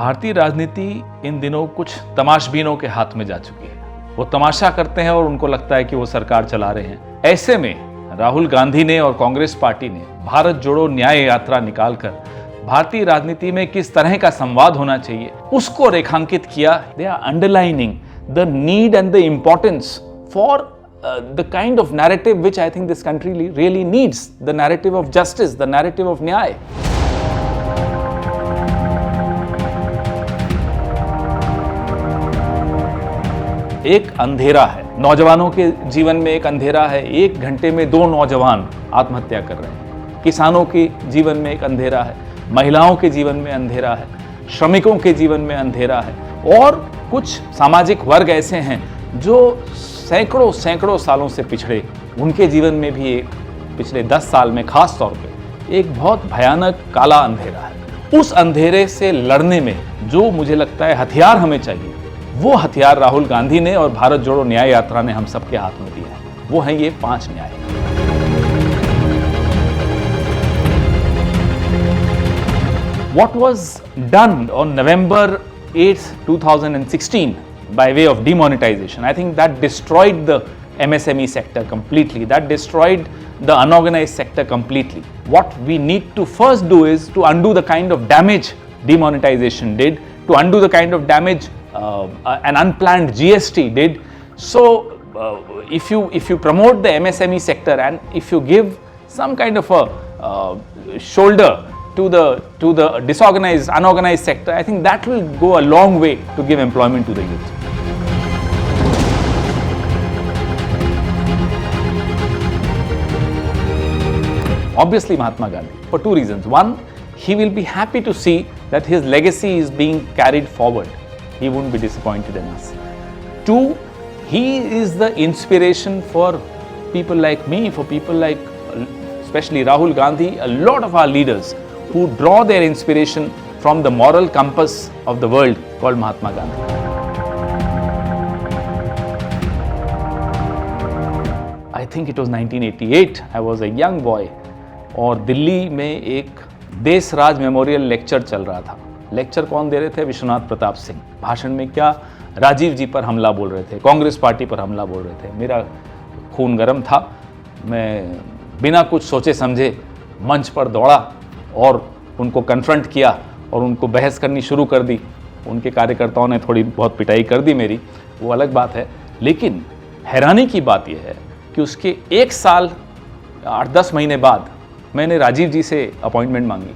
भारतीय राजनीति इन दिनों कुछ तमाशबीनों के हाथ में जा चुकी है। वो तमाशा करते हैं और उनको लगता है कि वो सरकार चला रहे हैं। ऐसे में राहुल गांधी ने और कांग्रेस पार्टी ने भारत जोड़ो न्याय यात्रा निकालकर भारतीय राजनीति में किस तरह का संवाद होना चाहिए उसको रेखांकित किया। They are underlining the need and the importance for the kind of narrative which I think this country really needs, the narrative of justice, the narrative of न्याय। एक अंधेरा है, नौजवानों के जीवन में एक अंधेरा है। 1 घंटे में 2 नौजवान आत्महत्या कर रहे हैं। किसानों के जीवन में एक अंधेरा है, महिलाओं के जीवन में अंधेरा है, श्रमिकों के जीवन में अंधेरा है और कुछ सामाजिक वर्ग ऐसे हैं जो सैकड़ों सालों से पिछड़े, उनके जीवन में भी एक पिछले 10 साल में खास तौर पे एक बहुत भयानक काला अंधेरा है। उस अंधेरे से लड़ने में जो मुझे लगता है हथियार हमें चाहिए, वो हथियार राहुल गांधी ने और भारत जोड़ो न्याय यात्रा ने हम सबके हाथ में दिया है। वो है ये 5 न्याय। What was done on November 8, 2016 by way of demonetization, I think that destroyed the MSME sector completely. That destroyed the unorganized sector completely. What we need to first do is to undo the kind of damage demonetization did, to undo the kind of damage an unplanned GST did. So if you promote the MSME sector and if you give some kind of a shoulder to the disorganized, unorganized sector, I think that will go a long way to give employment to the youth. Obviously Mahatma Gandhi, for 2 reasons. One, he will be happy to see that his legacy is being carried forward. He won't be disappointed in us. 2, he is the inspiration for people like me, for people like especially Rahul Gandhi, a lot of our leaders who draw their inspiration from the moral compass of the world called Mahatma Gandhi. I think it was 1988. I was a young boy और दिल्ली में एक देश राज memorial lecture चल रहा था। Lecture कौन दे रहे थे? विश्वनाथ प्रताप सिंह। भाषण में क्या? राजीव जी पर हमला बोल रहे थे, कांग्रेस पार्टी पर हमला बोल रहे थे। मेरा खून गर्म था। मैं बिना कुछ सोचे समझे मंच पर दौड़ा और उनको कन्फ्रंट किया और उनको बहस करनी शुरू कर दी। उनके कार्यकर्ताओं ने थोड़ी बहुत पिटाई कर दी मेरी, वो अलग बात है। लेकिन हैरानी की बात यह है कि उसके 1 साल 8-10 महीने बाद मैंने राजीव जी से अपॉइंटमेंट मांगी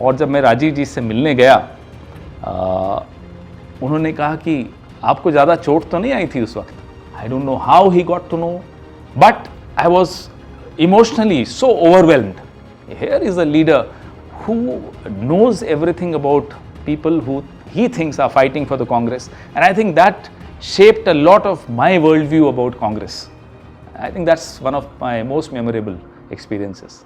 और जब मैं राजीव जी से मिलने गया उन्होंने कहा कि आपको ज़्यादा चोट तो नहीं आई थी उस वक्त। I don't know how he got to know, but I was emotionally so overwhelmed. Here is a leader who knows everything about people who he thinks are fighting for the Congress, and I think that shaped a lot of my worldview about Congress. I think that's one of my most memorable experiences.